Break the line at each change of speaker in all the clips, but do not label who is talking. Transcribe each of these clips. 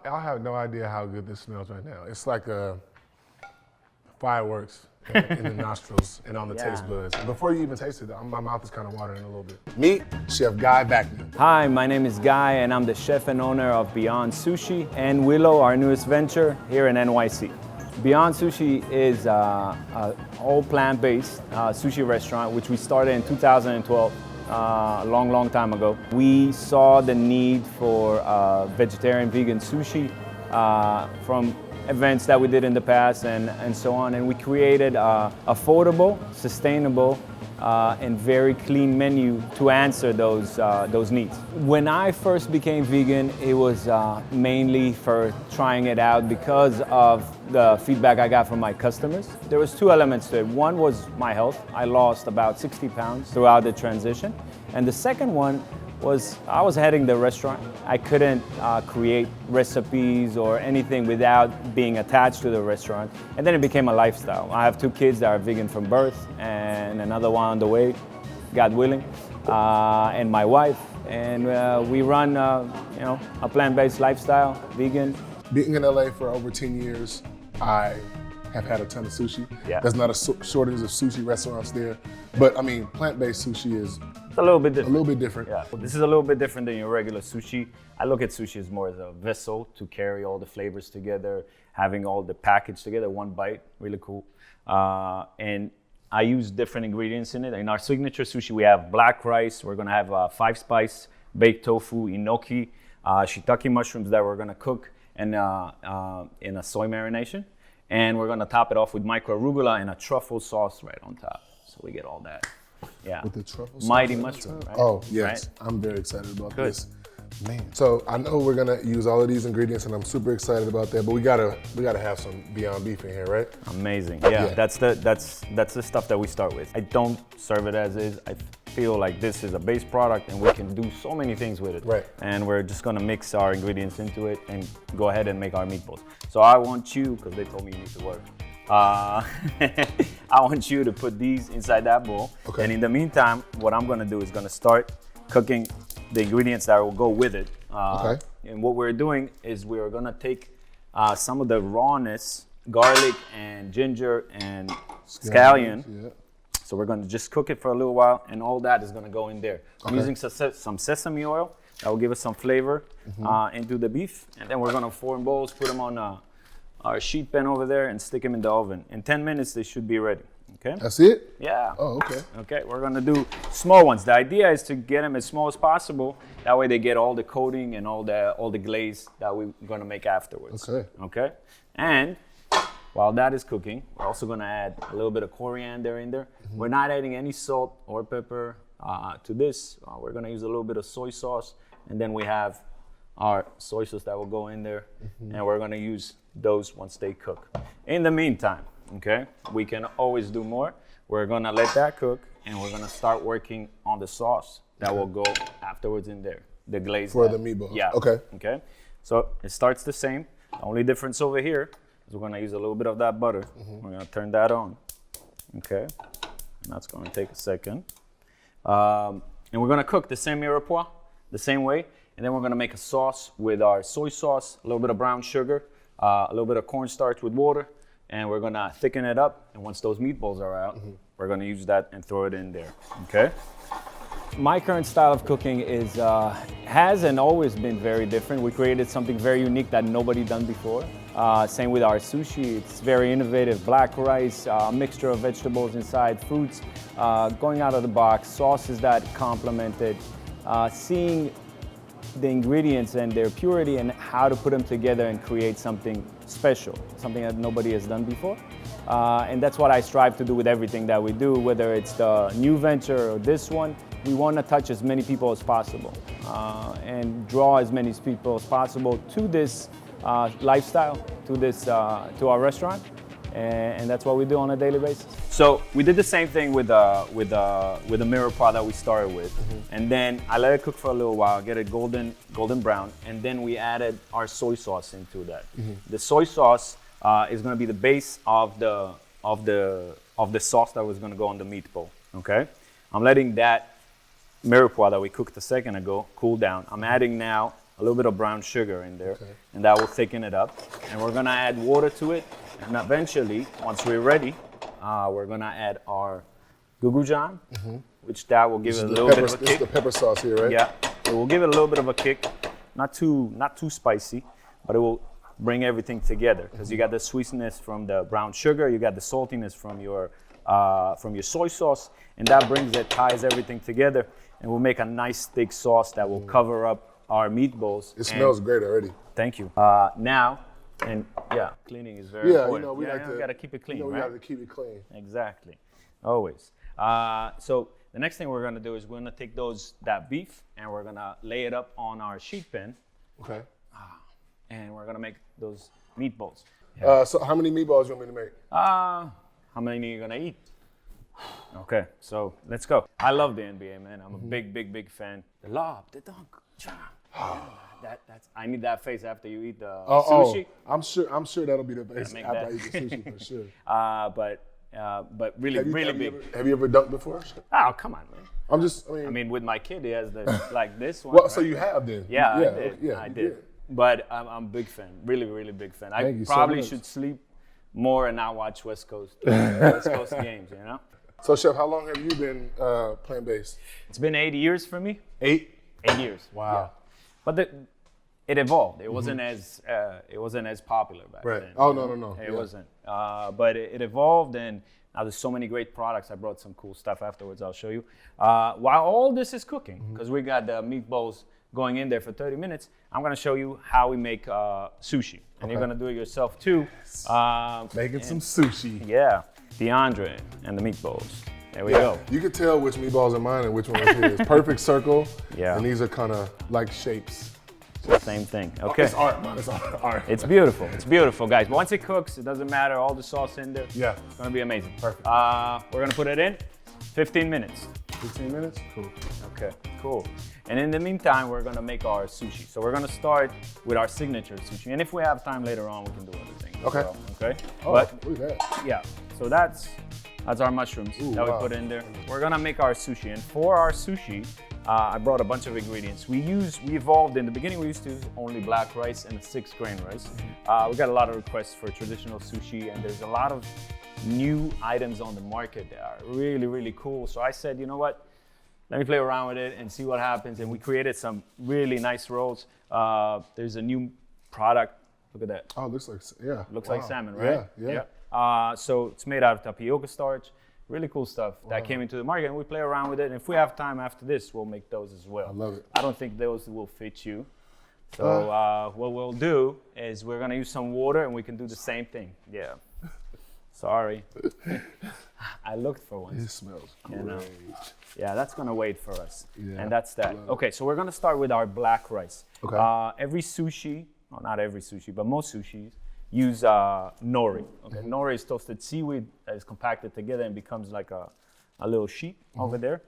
I have no idea how good this smells right now. It's like fireworks in the nostrils and on the taste buds. And before you even taste it, my mouth is kind of watering a little bit. Meet Chef Guy Vaknin.
Hi, my name is Guy, and I'm the chef and owner of Beyond Sushi and Willow, our newest venture here in NYC. Beyond Sushi is a all plant-based sushi restaurant, which we started in 2012, a long time ago. We saw the need for vegetarian, vegan sushi from events that we did in the past and so on, and we created affordable, sustainable, and very clean menu to answer those needs. When I first became vegan, it was mainly for trying it out because of the feedback I got from my customers. There was two elements to it. One was my health. I lost about 60 pounds throughout the transition. And the second one was I was heading the restaurant. I couldn't create recipes or anything without being attached to the restaurant. And then it became a lifestyle. I have two kids that are vegan from birth and another one on the way, God willing, and my wife. And we run a plant-based lifestyle, vegan.
Being in LA for over 10 years, I have had a ton of sushi.
Yeah.
There's not a shortage of sushi restaurants there. But I mean, plant-based sushi is
a little bit different.
A little bit different.
Yeah. This is a little bit different than your regular sushi. I look at sushi as more as a vessel to carry all the flavors together, having all the package together, one bite, really cool. And I use different ingredients in it. In our signature sushi, we have black rice. We're gonna have 5-spice baked tofu, enoki, shiitake mushrooms that we're gonna cook in a soy marination. And we're gonna top it off with micro arugula and a truffle sauce right on top. So we get all that. Yeah.
With the truffle sauce.
Mighty mushroom, right?
Oh, yes.
Right?
I'm very excited about
Good.
this. Man. So I know we're gonna use all of these ingredients and I'm super excited about that, but we gotta have some Beyond Beef in here, right?
Amazing. Yeah. That's the stuff that we start with. I don't serve it as is. I feel like this is a base product and we can do so many things with it.
Right.
And we're just gonna mix our ingredients into it and go ahead and make our meatballs. So I want you, because they told me you need to work, I want you to put these inside that bowl.
Okay.
And in the meantime, what I'm gonna do is gonna start cooking the ingredients that will go with it.
Okay.
And what we're doing is we're gonna take some of the rawness, garlic and ginger and scallion.
Yeah.
So we're gonna just cook it for a little while and all that is gonna go in there. I'm
Okay.
using some sesame oil that will give us some flavor into the beef. And then we're gonna form bowls, put them on our sheet pan over there and stick them in the oven. In 10 minutes, they should be ready, okay?
That's it?
Yeah.
Oh, okay.
Okay, we're gonna do small ones. The idea is to get them as small as possible. That way they get all the coating and all the glaze that we're gonna make afterwards.
Okay.
Okay? And while that is cooking, we're also gonna add a little bit of coriander in there. We're not adding any salt or pepper to this. We're gonna use a little bit of soy sauce. And then we have our soy sauce that will go in there. And we're gonna use those once they cook. In the meantime, okay, we can always do more. We're gonna let that cook and we're gonna start working on the sauce that will go afterwards in there. The glaze.
For the meatballs.
Yeah.
Okay.
Okay. So it starts the same. The only difference over here is we're gonna use a little bit of that butter. We're gonna turn that on. Okay. And that's gonna take a second. And we're gonna cook the same mirepoix the same way. And then we're gonna make a sauce with our soy sauce, a little bit of brown sugar, a little bit of cornstarch with water, and we're gonna thicken it up. And once those meatballs are out, we're gonna use that and throw it in there, okay? My current style of cooking is has and always been very different. We created something very unique that nobody done before. Same with our sushi, it's very innovative. Black rice, a mixture of vegetables inside, fruits, going out of the box, sauces that complement it, seeing the ingredients and their purity and how to put them together and create something special, something that nobody has done before. And that's what I strive to do with everything that we do, whether it's the new venture or this one. We want to touch as many people as possible and draw as many people as possible to this lifestyle, to our restaurant. And that's what we do on a daily basis. So we did the same thing with the mirepoix that we started with, and then I let it cook for a little while, get it golden brown, and then we added our soy sauce into that. The soy sauce is going to be the base of the sauce that was going to go on the meatball. Okay, I'm letting that mirepoix that we cooked a second ago cool down. I'm adding now a little bit of brown sugar in there, and that will thicken it up. And we're gonna add water to it, and eventually, once we're ready, we're gonna add our gochujang, which that will give it a little bit of a kick.
This is the pepper sauce here, right?
Yeah, it will give it a little bit of a kick. Not too spicy, but it will bring everything together because you got the sweetness from the brown sugar, you got the saltiness from your soy sauce, and that ties everything together, and will make a nice thick sauce that will cover up our meatballs.
It smells great already.
Thank you. Now, and yeah, cleaning is very important.
We
gotta keep it clean,
we
right?
have to keep it clean.
Exactly, always. So the next thing we're gonna do is we're gonna take that beef and we're gonna lay it up on our sheet pan.
Okay.
And we're gonna make those meatballs.
So how many meatballs do you want me to make?
How many are you gonna eat? Okay, so let's go. I love the NBA, man. I'm a big fan. The lob, the dunk. I need that face after you eat the sushi.
I'm sure that'll be the best after I eat the sushi for sure.
But really big.
Have you ever dunked before?
Oh, come on, man.
I
mean, with my kid, he has like this one.
Well,
right?
So you have then?
Yeah, I did.
Yeah,
I did. But I'm a big fan, really big fan. I
Thank you so
probably
much.
should sleep more and not watch West Coast games, you know?
So, Chef, how long have you been plant-based?
It's been 8 years for me.
8?
8 years.
Wow.
Yeah. But it evolved. It wasn't as popular back
Right.
then.
Oh, no.
It wasn't. But it evolved, and now there's so many great products. I brought some cool stuff afterwards. I'll show you. While all this is cooking, because we got the meatballs going in there for 30 minutes, I'm gonna show you how we make sushi. And you're gonna do it yourself too.
Making some sushi.
Yeah, DeAndre and the meatballs. There we go.
You can tell which meatballs are mine and which one is his. Perfect circle.
Yeah.
And these are kind of like shapes.
Same thing. Okay.
It's art, man. It's art.
It's beautiful. It's beautiful, guys. Once it cooks, it doesn't matter. All the sauce in there.
Yeah.
It's gonna be amazing.
Perfect.
We're gonna put it in 15 minutes.
15 minutes? Cool.
Okay, cool. And in the meantime, we're gonna make our sushi. So we're gonna start with our signature sushi. And if we have time later on, we can do other things.
Okay.
As well, okay.
Oh,
But
look at that.
yeah, so that's our mushrooms that we put in there. We're gonna make our sushi. And for our sushi, I brought a bunch of ingredients. We evolved in the beginning. We used to use only black rice and 6-grain rice. We got a lot of requests for traditional sushi, and there's a lot of new items on the market that are really cool. So I said, you know what? Let me play around with it and see what happens. And we created some really nice rolls. There's a new product. Look at that.
Oh, it looks like, yeah.
Looks like salmon, right?
Yeah.
So it's made out of tapioca starch. Really cool stuff that came into the market, and we play around with it. And if we have time after this, we'll make those as well.
I love it.
I don't think those will fit you. So what we'll do is we're gonna use some water, and we can do the same thing. Yeah. Sorry. I looked for one.
It smells great.
Yeah, that's gonna wait for us.
Yeah,
And that's that. Okay, so we're gonna start with our black rice.
Okay.
Every sushi, well, not every sushi, but most sushis use nori. Okay, nori is toasted seaweed that is compacted together and becomes like a little sheet over there.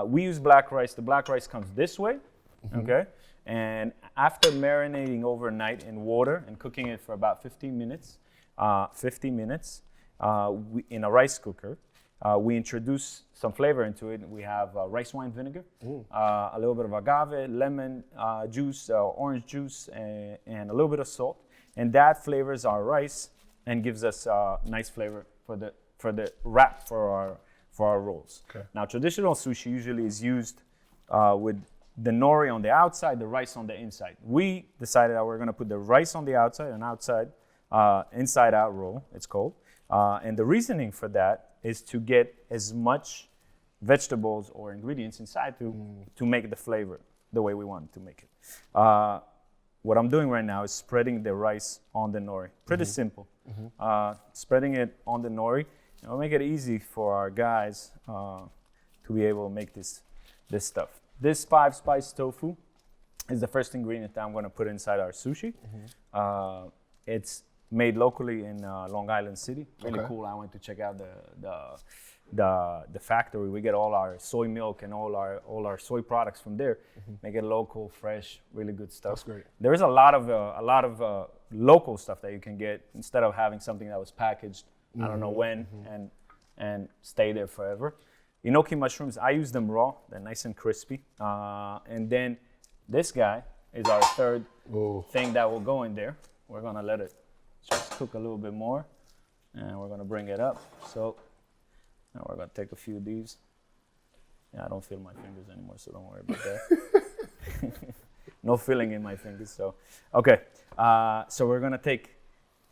We use black rice. The black rice comes this way, okay? And after marinating overnight in water and cooking it for about 15 minutes, in a rice cooker, we introduce some flavor into it. We have rice wine vinegar, a little bit of agave, lemon juice, orange juice, and a little bit of salt. And that flavors our rice and gives us nice flavor for the wrap for our rolls.
Okay.
Now, traditional sushi usually is used with the nori on the outside, the rice on the inside. We decided that we're going to put the rice on the outside and inside out roll, it's called. And the reasoning for that is to get as much vegetables or ingredients inside to make the flavor the way we want to make it. What I'm doing right now is spreading the rice on the nori. Pretty simple. Spreading it on the nori. It'll make it easy for our guys to be able to make this stuff. This 5-spice tofu is the first ingredient that I'm going to put inside our sushi. It's made locally in Long Island City. Really cool. I went to check out the factory. We get all our soy milk and all our soy products from there. Make it local, fresh, really good stuff.
That's great.
There is a lot of local stuff that you can get instead of having something that was packaged I don't know when and stay there forever. Enoki mushrooms, I use them raw. They're nice and crispy. And then this guy is our third
Whoa.
thing that will go in there. We're gonna let it just cook a little bit more, and we're gonna bring it up. So now we're gonna take a few of these. Yeah, I don't feel my fingers anymore, so don't worry about that. No feeling in my fingers, so. Okay, so we're gonna take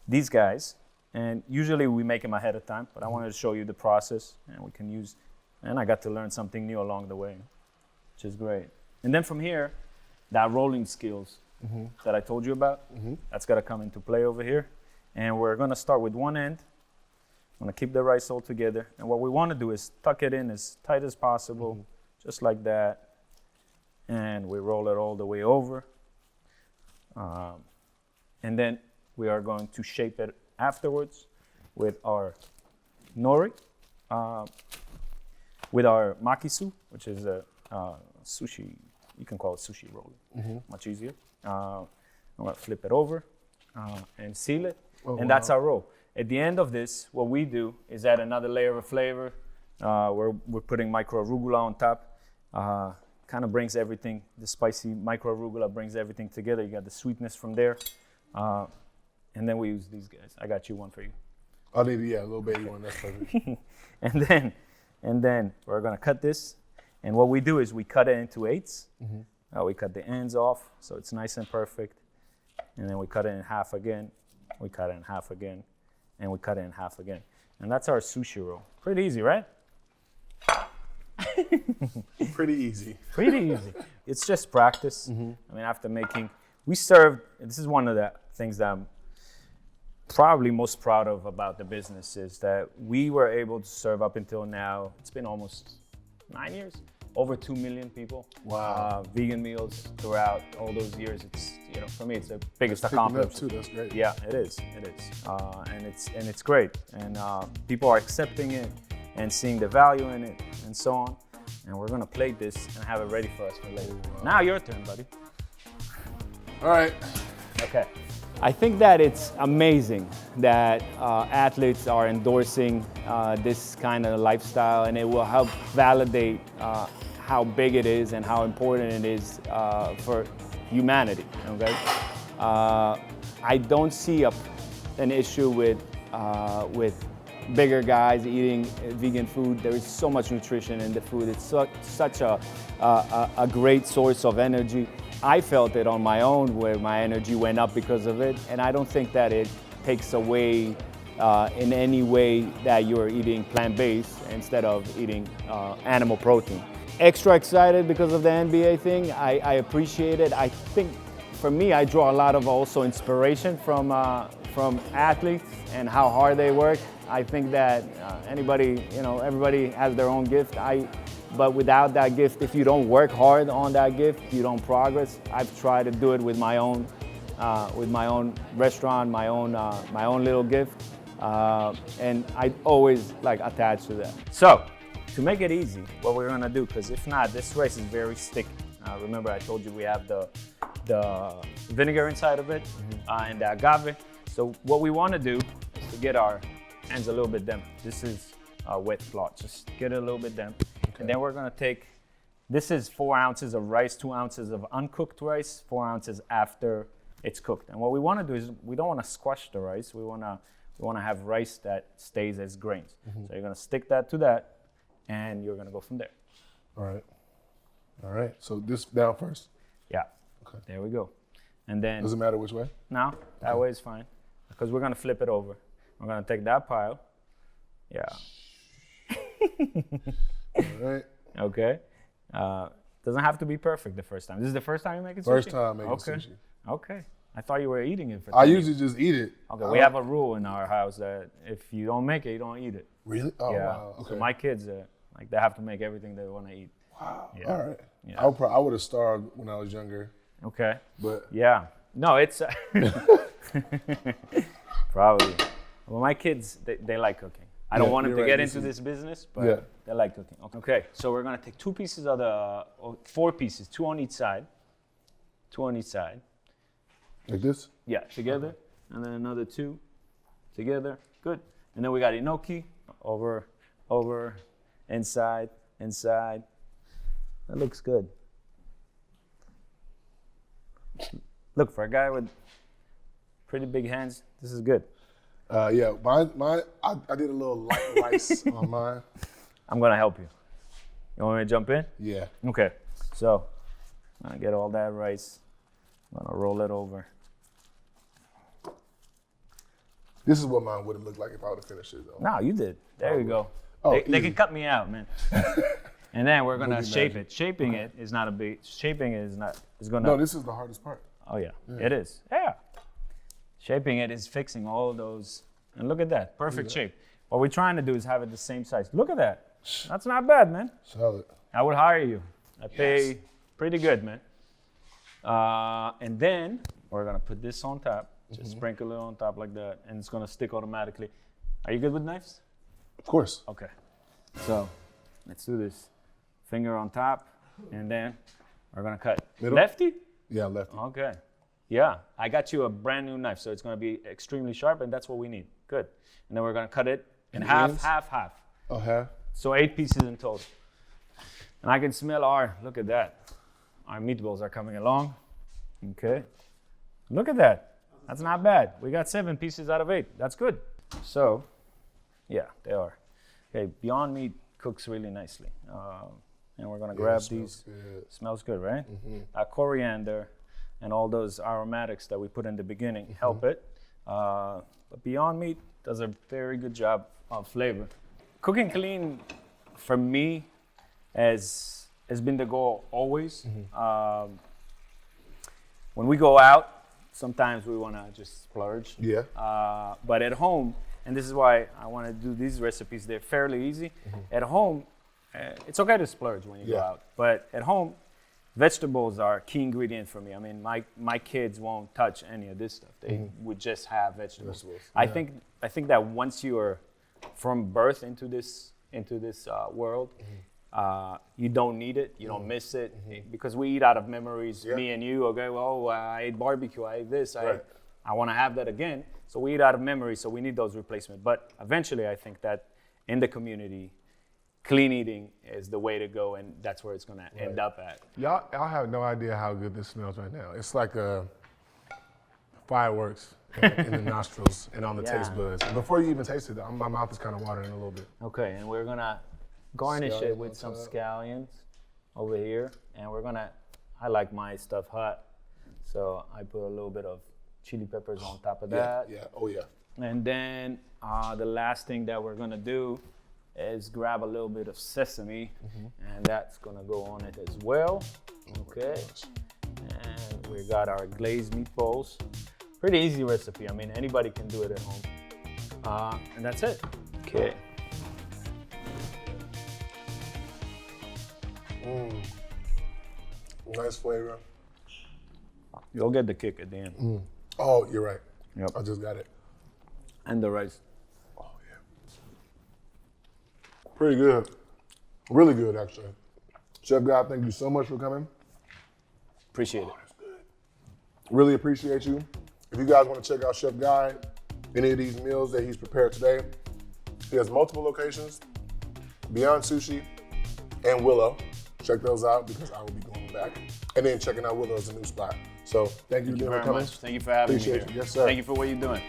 these guys, and usually we make them ahead of time, but I wanted to show you the process, and we can use, and I got to learn something new along the way, which is great. And then from here, that rolling skills that I told you about, that's gotta come into play over here. And we're gonna start with one end. I'm gonna keep the rice all together. And what we wanna do is tuck it in as tight as possible, just like that. And we roll it all the way over. And then we are going to shape it afterwards with our nori, with our makisu, which is a sushi, you can call it sushi roll, much easier. I'm gonna flip it over and seal it, and that's our roll. At the end of this, what we do is add another layer of flavor. We're putting micro arugula on top. Kind of brings everything, the spicy micro arugula brings everything together. You got the sweetness from there. And then we use these guys. I got you one for you.
I'll need a little baby one, that's perfect.
and then we're gonna cut this. And what we do is we cut it into eighths. We cut the ends off, so it's nice and perfect. And then we cut it in half again. We cut it in half again. And we cut it in half again. And that's our sushi roll. Pretty easy, right?
Pretty easy.
Pretty easy. It's just practice. I mean, after making, we served, this is one of the things that I'm probably most proud of about the business is that we were able to serve up until now, it's been almost 9 years, over 2 million people.
Wow.
Vegan meals throughout all those years. It's, you know, for me, it's the biggest
Picking up
accomplishment.
too, that's great.
Yeah, it is. And it's great. And people are accepting it and seeing the value in it and so on. And we're gonna plate this and have it ready for us for later. Now your turn, buddy.
All right.
Okay. I think that it's amazing that athletes are endorsing this kind of lifestyle, and it will help validate how big it is and how important it is for humanity. Okay, I don't see an issue with bigger guys eating vegan food. There is so much nutrition in the food. It's such a great source of energy. I felt it on my own where my energy went up because of it, and I don't think that it takes away in any way that you're eating plant-based instead of eating animal protein. Extra excited because of the NBA thing. I appreciate it. I think for me, I draw a lot of also inspiration from athletes and how hard they work. I think that anybody, you know, everybody has their own gift. But without that gift, if you don't work hard on that gift, you don't progress. I've tried to do it with my own restaurant, my own little gift, and I always like attach to that. So, to make it easy, what we're gonna do, because if not, this rice is very sticky. Remember, I told you we have the vinegar inside of it and the agave. So what we want to do is to get our hands a little bit damp. This is a wet cloth. Just get it a little bit damp. Okay. And then we're gonna take, this is 4 ounces of rice, 2 ounces of uncooked rice, 4 ounces after it's cooked. And what we wanna do is, we don't wanna squash the rice. We wanna have rice that stays as grains. So you're gonna stick that to that, and you're gonna go from there.
All right, so this down first?
Yeah, okay. There we go. And then—
Does it matter which way?
No, that way is fine. Because we're gonna flip it over. We're gonna take that pile. Yeah.
All right.
Okay. Doesn't have to be perfect the first time. This is the first time you're making sushi?
First time making sushi.
Okay. I thought you were eating it for
I usually just eat it.
Okay, we have a rule in our house that if you don't make it, you don't eat it.
Really? Oh,
yeah.
wow. Okay.
So my kids, like, they have to make everything they want to eat.
Wow.
Yeah.
All right.
Yeah.
I would have starved when I was younger.
Okay.
But
yeah. No, it's probably. Well, my kids, they like cooking. I don't want them to get into this business, but they like cooking. Okay, so we're gonna take 2 pieces of the, 4 pieces, 2 on each side. 2 on each side.
Like this?
Yeah, together. Okay. And then another 2 together. Good. And then we got enoki, over, inside. That looks good. Look, for a guy with pretty big hands, this is good.
Yeah, mine. I did a little light rice on mine.
I'm gonna help you. You want me to jump in?
Yeah.
Okay. So, I'm gonna get all that rice. I'm gonna roll it over.
This is what mine would have looked like if I would have finished it, though.
No, you did. There you go.
Oh,
they
easy.
can cut me out, man. And then we're gonna
Boogie
shape
magic.
it. Shaping it is not a big. Shaping it is not. Is gonna.
No, this is the hardest part.
Oh yeah, it is. Yeah. Shaping it is fixing all those. And look at that, perfect shape. What we're trying to do is have it the same size. Look at that. That's not bad, man.
Solid.
I would hire you. I pay pretty good, man. And then we're gonna put this on top. Just sprinkle it on top like that, and it's gonna stick automatically. Are you good with knives?
Of course.
Okay. So let's do this. Finger on top, and then we're gonna cut.
Middle?
Lefty?
Yeah, lefty.
Okay. Yeah, I got you a brand new knife, so it's gonna be extremely sharp, and that's what we need. Good. And then we're gonna cut it in half,
ends?
half.
Oh, half?
So 8 pieces in total. And I can smell look at that. Our meatballs are coming along. Okay. Look at that. That's not bad. We got 7 pieces out of 8. That's good. So, yeah, they are. Okay, Beyond Meat cooks really nicely. And we're gonna grab these.
Good.
Smells good, right? Coriander and all those aromatics that we put in the beginning help it. But Beyond Meat does a very good job of flavor. Cooking clean, for me, has been the goal always. When we go out, sometimes we want to just splurge.
Yeah.
But at home, and this is why I want to do these recipes, they're fairly easy. At home, it's okay to splurge when you go out. But at home, vegetables are a key ingredient for me. I mean, my kids won't touch any of this stuff. They would just have vegetables. I think that once you are from birth into this world, you don't need it, you don't miss it, because we eat out of memories. Me and you, okay, well, I ate barbecue, I ate this, I want to have that again. So we eat out of memory, so we need those replacements. But eventually, I think that in the community, clean eating is the way to go, and that's where it's going to end up at.
Y'all have no idea how good this smells right now. It's like fireworks in the nostrils and on the taste buds. And before you even taste it, my mouth is kind of watering a little bit.
Okay, and we're going to garnish it
Scallions
with
on
some
top.
scallions over here. And we're going to, I like my stuff hot, so I put a little bit of chili peppers on top of that.
Yeah. Oh, yeah.
And then the last thing that we're gonna do is grab a little bit of sesame, and that's gonna go on it as well. Okay. And we got our glazed meatballs. Pretty easy recipe. I mean, anybody can do it at home. And that's it. Okay.
Nice flavor.
You'll get the kick at the end.
Oh, you're right.
Yep.
I just got it.
And the rice.
Oh, yeah. Pretty good. Really good, actually. Chef Guy, thank you so much for coming.
Appreciate it.
That's good. Really appreciate you. If you guys want to check out Chef Guy, any of these meals that he's prepared today, he has multiple locations, Beyond Sushi and Willow. Check those out because I will be going back. And then checking out Willow is a new spot. So thank you again for
Very
coming.
much. Thank you for having
Appreciate
me
you.
here.
Yes, sir.
Thank you for what you're doing.